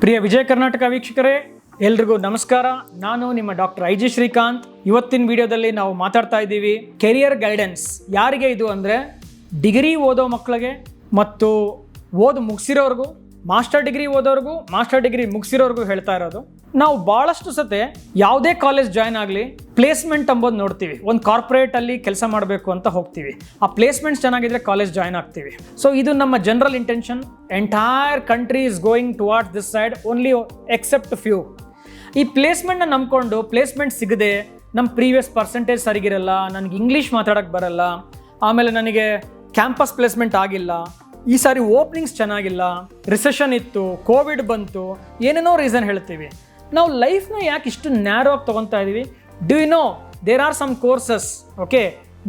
ಪ್ರಿಯ ವಿಜಯ ಕರ್ನಾಟಕ ವೀಕ್ಷಕರೇ, ಎಲ್ರಿಗೂ ನಮಸ್ಕಾರ. ನಾನು ನಿಮ್ಮ ಡಾಕ್ಟರ್ ಐ ಜಿ ಶ್ರೀಕಾಂತ್. ಇವತ್ತಿನ ವಿಡಿಯೋದಲ್ಲಿ ನಾವು ಮಾತಾಡ್ತಾ ಇದ್ದೀವಿ ಕೆರಿಯರ್ ಗೈಡೆನ್ಸ್. ಯಾರಿಗೆ ಇದು ಅಂದರೆ ಡಿಗ್ರಿ ಓದೋ ಮಕ್ಕಳಿಗೆ ಮತ್ತು ಮುಗಿಸಿರೋರ್ಗೂ, ಮಾಸ್ಟರ್ ಡಿಗ್ರಿ ಓದೋರ್ಗೂ, ಮಾಸ್ಟರ್ ಡಿಗ್ರಿ ಮುಗಿಸಿರೋರ್ಗೂ ಹೇಳ್ತಾ ಇರೋದು. ನಾವು ಭಾಳಷ್ಟು ಸತೆ ಯಾವುದೇ ಕಾಲೇಜ್ ಜಾಯ್ನ್ ಆಗಲಿ ಪ್ಲೇಸ್ಮೆಂಟ್ ಅಂಬೋದು ನೋಡ್ತೀವಿ. ಒಂದು ಕಾರ್ಪೊರೇಟಲ್ಲಿ ಕೆಲಸ ಮಾಡಬೇಕು ಅಂತ ಹೋಗ್ತೀವಿ. ಆ ಪ್ಲೇಸ್ಮೆಂಟ್ಸ್ ಚೆನ್ನಾಗಿದ್ರೆ ಕಾಲೇಜ್ ಜಾಯ್ನ್ ಆಗ್ತೀವಿ. ಸೊ ಇದು ನಮ್ಮ general intention. Entire country is going towards this side, only accept few. ಈ ಪ್ಲೇಸ್ಮೆಂಟ್ನ ನಂಬ್ಕೊಂಡು ಪ್ಲೇಸ್ಮೆಂಟ್ ಸಿಗದೆ ನಮ್ಮ ಪ್ರೀವಿಯಸ್ ಪರ್ಸೆಂಟೇಜ್ ಸರಿಗಿರಲ್ಲ, ನನಗೆ ಇಂಗ್ಲೀಷ್ ಮಾತಾಡೋಕ್ಕೆ ಬರಲ್ಲ, ಆಮೇಲೆ ನನಗೆ ಕ್ಯಾಂಪಸ್ ಪ್ಲೇಸ್ಮೆಂಟ್ ಆಗಿಲ್ಲ, ಈ ಸಾರಿ ಓಪನಿಂಗ್ಸ್ ಚೆನ್ನಾಗಿಲ್ಲ, ರಿಸೆಷನ್ ಇತ್ತು, ಕೋವಿಡ್ ಬಂತು, ಏನೇನೋ ರೀಸನ್ ಹೇಳ್ತೀವಿ. ನಾವು ಲೈಫ್ನ ಯಾಕೆ ಇಷ್ಟು ನ್ಯಾರೋ ಆಗಿ ತೊಗೊತಾ ಇದ್ದೀವಿ? Do you know there are some courses. Okay,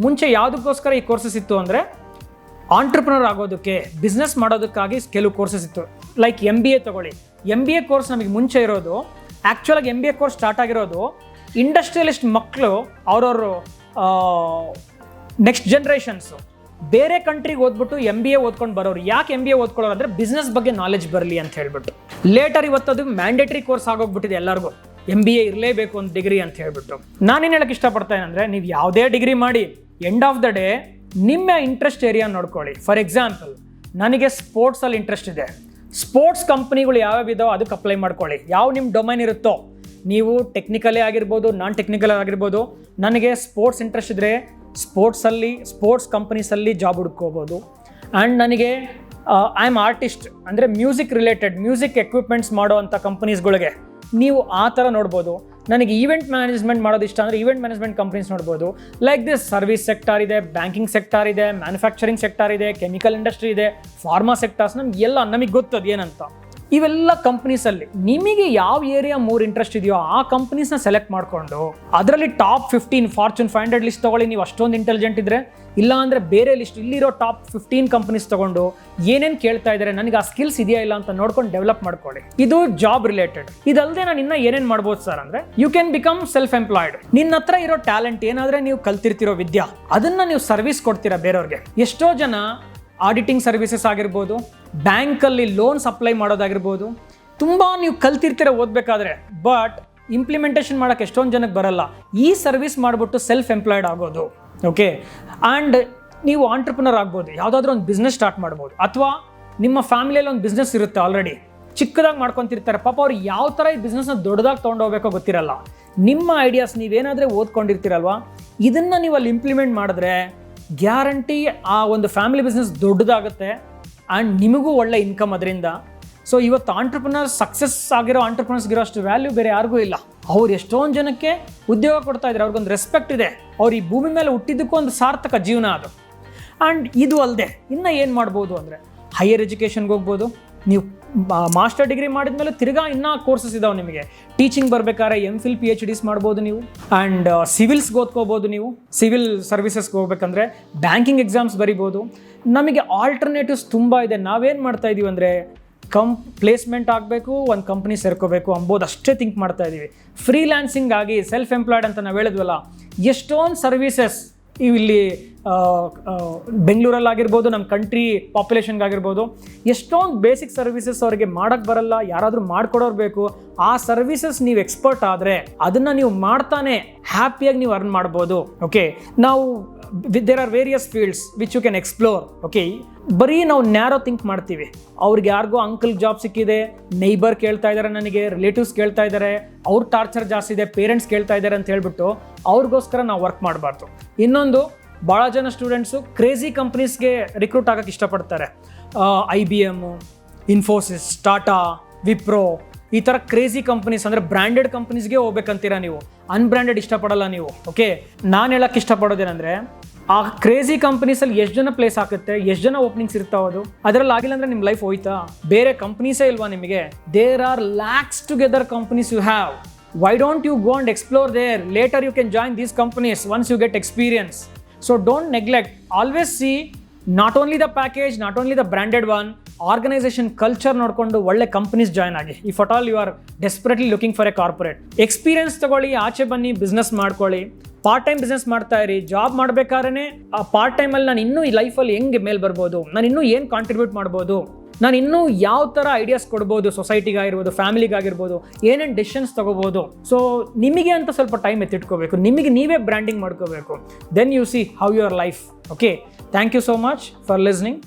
ಮುಂಚೆ ಯಾವುದಕ್ಕೋಸ್ಕರ ಈ ಕೋರ್ಸಸ್ ಇತ್ತು ಅಂದರೆ ಆಂಟ್ರಪ್ರನರ್ ಆಗೋದಕ್ಕೆ, ಬಿಸ್ನೆಸ್ ಮಾಡೋದಕ್ಕಾಗಿ ಕೆಲವು ಕೋರ್ಸಸ್ ಇತ್ತು. ಲೈಕ್ MBA ತಗೊಳ್ಳಿ. MBA ಕೋರ್ಸ್ ನಮಗೆ ಮುಂಚೆ ಇರೋದು, ಆ್ಯಕ್ಚುಲಾಗಿ MBA ಕೋರ್ಸ್ ಸ್ಟಾರ್ಟ್ ಆಗಿರೋದು ಇಂಡಸ್ಟ್ರಿಯಲಿಸ್ಟ್ ಮಕ್ಕಳು, ಅವ್ರವರು ನೆಕ್ಸ್ಟ್ ಜನ್ರೇಷನ್ಸು ಬೇರೆ ಕಂಟ್ರಿಗೆ ಓದ್ಬಿಟ್ಟು MBA ಓದ್ಕೊಂಡು ಬರೋರು. ಯಾಕೆ MBA ಓದ್ಕೊಳ್ಳೋರು ಅಂದರೆ ಬಿಸ್ನೆಸ್ ಬಗ್ಗೆ ನಾಲೆಜ್ ಬರಲಿ ಅಂತ ಹೇಳ್ಬಿಟ್ಟು. ಲೇಟರ್ ಇವತ್ತದು ಮ್ಯಾಂಡೇಟ್ರಿ ಕೋರ್ಸ್ ಆಗೋಗ್ಬಿಟ್ಟಿದೆ ಎಲ್ಲರಿಗೂ, MBA ಇರಲೇಬೇಕು ಒಂದು ಡಿಗ್ರಿ ಅಂತ ಹೇಳ್ಬಿಟ್ಟು. ನಾನೇನು ಹೇಳಕ್ಕೆ ಇಷ್ಟಪಡ್ತೇನೆ ಅಂದರೆ, ನೀವು ಯಾವುದೇ ಡಿಗ್ರಿ ಮಾಡಿ ಎಂಡ್ ಆಫ್ ದ ಡೇ ನಿಮ್ಮ ಇಂಟ್ರೆಸ್ಟ್ ಏರಿಯಾ ನೋಡ್ಕೊಳ್ಳಿ. ಫಾರ್ ಎಕ್ಸಾಂಪಲ್, ನನಗೆ ಸ್ಪೋರ್ಟ್ಸಲ್ಲಿ ಇಂಟ್ರೆಸ್ಟ್ ಇದೆ, ಸ್ಪೋರ್ಟ್ಸ್ ಕಂಪ್ನಿಗಳು ಯಾವ್ಯಾವ ಇದಾವೋ ಅದಕ್ಕೆ ಅಪ್ಲೈ ಮಾಡ್ಕೊಳ್ಳಿ. ಯಾವ ನಿಮ್ಮ ಡೊಮೈನ್ ಇರುತ್ತೋ, ನೀವು ಟೆಕ್ನಿಕಲೇ ಆಗಿರ್ಬೋದು, ನಾನ್ ಟೆಕ್ನಿಕಲ್ ಆಗಿರ್ಬೋದು, ನನಗೆ ಸ್ಪೋರ್ಟ್ಸ್ ಇಂಟ್ರೆಸ್ಟ್ ಇದ್ದರೆ ಸ್ಪೋರ್ಟ್ಸ್ ಕಂಪನೀಸಲ್ಲಿ ಜಾಬ್ ಹುಡ್ಕೋಬೋದು. ಆ್ಯಂಡ್ ನನಗೆ ಐ ಆಮ್ ಆರ್ಟಿಸ್ಟ್ ಅಂದರೆ ಮ್ಯೂಸಿಕ್ ರಿಲೇಟೆಡ್, ಮ್ಯೂಸಿಕ್ ಎಕ್ವಿಪ್ಮೆಂಟ್ಸ್ ಮಾಡೋ ಅಂಥ ಕಂಪನೀಸ್ಗಳಿಗೆ ನೀವು ಆ ಥರ ನೋಡ್ಬೋದು. ನನಗೆ ಈವೆಂಟ್ ಮ್ಯಾನೇಜ್ಮೆಂಟ್ ಮಾಡೋದು ಇಷ್ಟ ಅಂದರೆ ಈವೆಂಟ್ ಮ್ಯಾನೇಜ್ಮೆಂಟ್ ಕಂಪ್ನೀಸ್ ನೋಡ್ಬೋದು. ಲೈಕ್ ದಿಸ್ ಸರ್ವಿಸ್ ಸೆಕ್ಟಾರ್ ಇದೆ, ಬ್ಯಾಂಕಿಂಗ್ ಸೆಕ್ಟಾರ್ ಇದೆ, ಮ್ಯಾನುಫ್ಯಾಕ್ಚರಿಂಗ್ ಸೆಕ್ಟಾರ್ ಇದೆ, ಕೆಮಿಕಲ್ ಇಂಡಸ್ಟ್ರಿ ಇದೆ, ಫಾರ್ಮಾ ಸೆಕ್ಟಾರ್ಸ್, ನಮಗೆ ಗೊತ್ತದು ಏನಂತ. ಇವೆಲ್ಲ ಕಂಪ್ನೀಸಲ್ಲಿ ನಿಮಗೆ ಯಾವ ಏರಿಯಾ ಇಂಟ್ರೆಸ್ಟ್ ಇದೆಯೋ ಆ ಕಂಪ್ನೀಸ್ನ ಸೆಲೆಕ್ಟ್ ಮಾಡಿಕೊಂಡು ಅದರಲ್ಲಿ ಟಾಪ್ 15 ಫಾರ್ಚೂನ್ 500 ಲಿಸ್ಟ್ ತೊಗೊಳ್ಳಿ. ನೀವು ಅಷ್ಟೊಂದು ಇಂಟೆಲಿಜೆಂಟ್ ಇದ್ದರೆ, ಇಲ್ಲ ಅಂದರೆ ಬೇರೆ ಲಿಸ್ಟ್, ಇಲ್ಲಿರೋ ಟಾಪ್ 15 ಕಂಪ್ನೀಸ್ ತೊಗೊಂಡು ಏನೇನು ಕೇಳ್ತಾ ಇದ್ದಾರೆ, ನನಗೆ ಆ ಸ್ಕಿಲ್ಸ್ ಇದೆಯಾ ಇಲ್ಲ ಅಂತ ನೋಡ್ಕೊಂಡು ಡೆವಲಪ್ ಮಾಡ್ಕೊಳ್ಳಿ. ಇದು ಜಾಬ್ ರಿಲೇಟೆಡ್. ಇದಲ್ಲದೆ ನಾನು ಇನ್ನೂ ಏನೇನು ಮಾಡ್ಬೋದು ಸರ್ ಅಂದರೆ, you can become self employed. ನಿನ್ನ ಹತ್ರ ಇರೋ ಟ್ಯಾಲೆಂಟ್ ಏನಾದರೆ, ನೀವು ಕಲ್ತಿರ್ತಿರೋ ವಿದ್ಯಾ, ಅದನ್ನು ನೀವು ಸರ್ವಿಸ್ ಕೊಡ್ತೀರಾ ಬೇರೆಯವ್ರಿಗೆ. ಎಷ್ಟೋ ಜನ ಆಡಿಟಿಂಗ್ ಸರ್ವಿಸಸ್ ಆಗಿರ್ಬೋದು, ಬ್ಯಾಂಕಲ್ಲಿ ಲೋನ್ಸ್ ಅಪ್ಲೈ ಮಾಡೋದಾಗಿರ್ಬೋದು, ತುಂಬ ನೀವು ಕಲ್ತಿರ್ತೀರ ಓದಬೇಕಾದ್ರೆ, ಬಟ್ ಇಂಪ್ಲಿಮೆಂಟೇಷನ್ ಮಾಡೋಕ್ಕೆ ಎಷ್ಟೊಂದು ಜನಕ್ಕೆ ಬರಲ್ಲ. ಈ ಸರ್ವಿಸ್ ಮಾಡಿಬಿಟ್ಟು ಸೆಲ್ಫ್ ಎಂಪ್ಲಾಯ್ಡ್ ಆಗೋದು. ಓಕೆ, ಆ್ಯಂಡ್ ನೀವು ಆಂಟ್ರಪ್ರನರ್ ಆಗ್ಬೋದು, ಯಾವುದಾದ್ರೂ ಒಂದು ಬಿಸ್ನೆಸ್ ಸ್ಟಾರ್ಟ್ ಮಾಡ್ಬೋದು. ಅಥವಾ ನಿಮ್ಮ ಫ್ಯಾಮಿಲಿಯಲ್ಲಿ ಒಂದು ಬಿಸ್ನೆಸ್ ಇರುತ್ತೆ, ಆಲ್ರೆಡಿ ಚಿಕ್ಕದಾಗಿ ಮಾಡ್ಕೊತಿರ್ತಾರೆ, ಪಾಪ ಅವ್ರು ಯಾವ ಥರ ಈ ಬಿಸ್ನೆಸ್ನ ದೊಡ್ಡದಾಗಿ ತೊಗೊಂಡೋಗ್ಬೇಕೋ ಗೊತ್ತಿರಲ್ಲ. ನಿಮ್ಮ ಐಡಿಯಾಸ್ ನೀವೇನಾದರೂ ಓದ್ಕೊಂಡಿರ್ತೀರಲ್ವ, ಇದನ್ನು ನೀವು ಅಲ್ಲಿ ಇಂಪ್ಲಿಮೆಂಟ್ ಮಾಡಿದ್ರೆ ಗ್ಯಾರಂಟಿ ಆ ಒಂದು ಫ್ಯಾಮಿಲಿ ಬಿಸ್ನೆಸ್ ದೊಡ್ಡದಾಗುತ್ತೆ ಆ್ಯಂಡ್ ನಿಮಗೂ ಒಳ್ಳೆ ಇನ್ಕಮ್ ಅದರಿಂದ. ಸೊ ಇವತ್ತು ಸಕ್ಸಸ್ ಆಗಿರೋ ಆಂಟ್ರಪ್ರನರ್ಸ್ಗಿರೋ ಅಷ್ಟು ವ್ಯಾಲ್ಯೂ ಬೇರೆ ಯಾರಿಗೂ ಇಲ್ಲ. ಅವ್ರು ಎಷ್ಟೊಂದು ಜನಕ್ಕೆ ಉದ್ಯೋಗ ಕೊಡ್ತಾ ಇದ್ದಾರೆ, ಅವ್ರಿಗೊಂದು ರೆಸ್ಪೆಕ್ಟ್ ಇದೆ, ಅವ್ರು ಈ ಭೂಮಿ ಮೇಲೆ ಹುಟ್ಟಿದ್ದಕ್ಕೂ ಒಂದು ಸಾರ್ಥಕ ಜೀವನ ಅದು. ಆ್ಯಂಡ್ ಇದು ಅಲ್ಲದೆ ಇನ್ನು ಏನು ಮಾಡ್ಬೋದು ಅಂದರೆ, ಹೈಯರ್ ಎಜುಕೇಷನ್ಗೆ ಹೋಗ್ಬೋದು. ನೀವು ಮಾಸ್ಟರ್ ಡಿಗ್ರಿ ಮಾಡಿದ್ಮೇಲೆ ತಿರ್ಗಾ ಇನ್ನೂ ಕೋರ್ಸಸ್ ಇದಾವೆ ನಿಮಗೆ. ಟೀಚಿಂಗ್ ಬರಬೇಕಾದ್ರೆ MPhil PhDs ಮಾಡ್ಬೋದು ನೀವು. ಆ್ಯಂಡ್ ಸಿವಿಲ್ಸ್ಗೆ ಓದ್ಕೋಬೋದು ನೀವು. ಸಿವಿಲ್ ಸರ್ವಿಸಸ್ಗೆ ಹೋಗ್ಬೇಕಂದ್ರೆ ಬ್ಯಾಂಕಿಂಗ್ ಎಕ್ಸಾಮ್ಸ್ ಬರಿಬೋದು. ನಮಗೆ ಆಲ್ಟರ್ನೇಟಿವ್ಸ್ ತುಂಬ ಇದೆ. ನಾವೇನು ಮಾಡ್ತಾ ಇದ್ದೀವಿ ಅಂದರೆ, ಪ್ಲೇಸ್ಮೆಂಟ್ ಆಗಬೇಕು, ಒಂದು ಕಂಪ್ನಿ ಸೇರ್ಕೋಬೇಕು ಅಂಬೋದು ಅಷ್ಟೇ ಥಿಂಕ್ ಮಾಡ್ತಾ ಇದ್ದೀವಿ. ಫ್ರೀಲ್ಯಾನ್ಸಿಂಗ್ ಆಗಿ ಸೆಲ್ಫ್ ಎಂಪ್ಲಾಯ್ಡ್ ಅಂತ ನಾವು ಹೇಳಿದ್ವಲ್ಲ, ಎಷ್ಟೊಂದು ಸರ್ವಿಸಸ್ ಇಲ್ಲಿ ಬೆಂಗಳೂರಲ್ಲಾಗಿರ್ಬೋದು, ನಮ್ಮ ಕಂಟ್ರಿ ಪಾಪ್ಯುಲೇಷನ್ಗಾಗಿರ್ಬೋದು, ಎಷ್ಟೊಂದು ಬೇಸಿಕ್ ಸರ್ವಿಸಸ್ ಅವರಿಗೆ ಮಾಡೋಕ್ಕೆ ಬರಲ್ಲ, ಯಾರಾದರೂ ಮಾಡಿಕೊಡೋರು ಬೇಕು. ಆ ಸರ್ವಿಸಸ್ ನೀವು ಎಕ್ಸ್ಪರ್ಟ್ ಆದರೆ ಅದನ್ನು ನೀವು ಮಾಡ್ತಾನೆ ಹ್ಯಾಪಿಯಾಗಿ ನೀವು ಅರ್ನ್ ಮಾಡ್ಬೋದು. ಓಕೆ, ನಾವು there are various fields which you can explore. Okay, ಬರೀ ನಾವು ನ್ಯಾರೋ ಥಿಂಕ್ ಮಾಡ್ತೀವಿ. ಅವ್ರಿಗೆ ಯಾರಿಗೋ ಅಂಕಲ್ ಜಾಬ್ ಸಿಕ್ಕಿದೆ, ನೈಬರ್ ಕೇಳ್ತಾ ಇದ್ದಾರೆ, ನನಗೆ ರಿಲೇಟಿವ್ಸ್ ಕೇಳ್ತಾ ಇದ್ದಾರೆ, ಅವ್ರ ಟಾರ್ಚರ್ ಜಾಸ್ತಿ ಇದೆ, ಪೇರೆಂಟ್ಸ್ ಕೇಳ್ತಾ ಇದ್ದಾರೆ ಅಂತ ಹೇಳ್ಬಿಟ್ಟು ಅವ್ರಿಗೋಸ್ಕರ ನಾವು ವರ್ಕ್ ಮಾಡಬಾರ್ದು. ಇನ್ನೊಂದು, ಭಾಳ ಜನ ಸ್ಟೂಡೆಂಟ್ಸು ಕ್ರೇಜಿ ಕಂಪ್ನೀಸ್ಗೆ ರಿಕ್ರೂಟ್ ಆಗೋಕ್ಕೆ ಇಷ್ಟಪಡ್ತಾರೆ. IBM, ಇನ್ಫೋಸಿಸ್, ಟಾಟಾ, ವಿಪ್ರೋ, ಈ ಥರ ಕ್ರೇಜಿ ಕಂಪ್ನೀಸ್ ಅಂದರೆ ಬ್ರ್ಯಾಂಡೆಡ್ ಕಂಪ್ನೀಸ್ಗೆ ಹೋಗ್ಬೇಕಂತೀರಾ ನೀವು, ಅನ್ಬ್ರ್ಯಾಂಡೆಡ್ ಇಷ್ಟಪಡಲ್ಲ ನೀವು. ಓಕೆ, ನಾನು ಹೇಳಕ್ಕೆ ಇಷ್ಟಪಡೋದೇನೆಂದರೆ, ಆ ಕ್ರೇಜಿ ಕಂಪ್ನೀಸಲ್ಲಿ ಎಷ್ಟು ಜನ ಪ್ಲೇಸ್ ಆಗುತ್ತೆ, ಎಷ್ಟು ಜನ ಓಪನಿಂಗ್ಸ್ ಇರ್ತಾವದು, ಅದರಲ್ಲಿ ಆಗಿಲ್ಲ ಅಂದರೆ ನಿಮ್ಮ ಲೈಫ್ ಹೋಯ್ತಾ? ಬೇರೆ ಕಂಪ್ನೀಸೇ ಇಲ್ವಾ ನಿಮಗೆ? There are lakhs together companies you have. Why don't you go and explore there? Later you can join these companies once you get experience. So don't neglect, always see not only the package, not only the branded one, organisation culture ನೋಡಿಕೊಂಡು ಒಳ್ಳೆ companies join ಆಗಿ. If at all you are desperately looking for a corporate, experience ತಗೊಳ್ಳಿ, ಆಚೆ ಬನ್ನಿ, business ಮಾಡ್ಕೊಳ್ಳಿ. Part time business ಮಾಡ್ತಾ ಇರಿ. Job ಮಾಡಬೇಕಾದ್ರೆ ಆ ಪಾರ್ಟ್ ಟೈಮಲ್ಲಿ ನಾನು ಇನ್ನೂ ಈ ಲೈಫಲ್ಲಿ ಹೆಂಗೆ ಮೇಲೆ ಬರ್ಬೋದು, ನಾನು ಇನ್ನೂ ಏನು ಕಾಂಟ್ರಿಬ್ಯೂಟ್ ಮಾಡ್ಬೋದು, ನಾನು ಇನ್ನೂ ಯಾವ ಥರ ಐಡಿಯಾಸ್ ಕೊಡ್ಬೋದು, ಸೊಸೈಟಿಗಾಗಿರ್ಬೋದು, ಫ್ಯಾಮಿಲಿಗಾಗಿರ್ಬೋದು, ಏನೇನು ಡಿಸಿಷನ್ಸ್ ತೊಗೋಬೋದು. ಸೊ ನಿಮಗೆ ಅಂತ ಸ್ವಲ್ಪ ಟೈಮ್ ಎತ್ತಿಟ್ಕೋಬೇಕು, ನಿಮಗೆ ನೀವೇ ಬ್ರ್ಯಾಂಡಿಂಗ್ ಮಾಡ್ಕೋಬೇಕು. Then you see how your life. Okay, thank you so much for listening.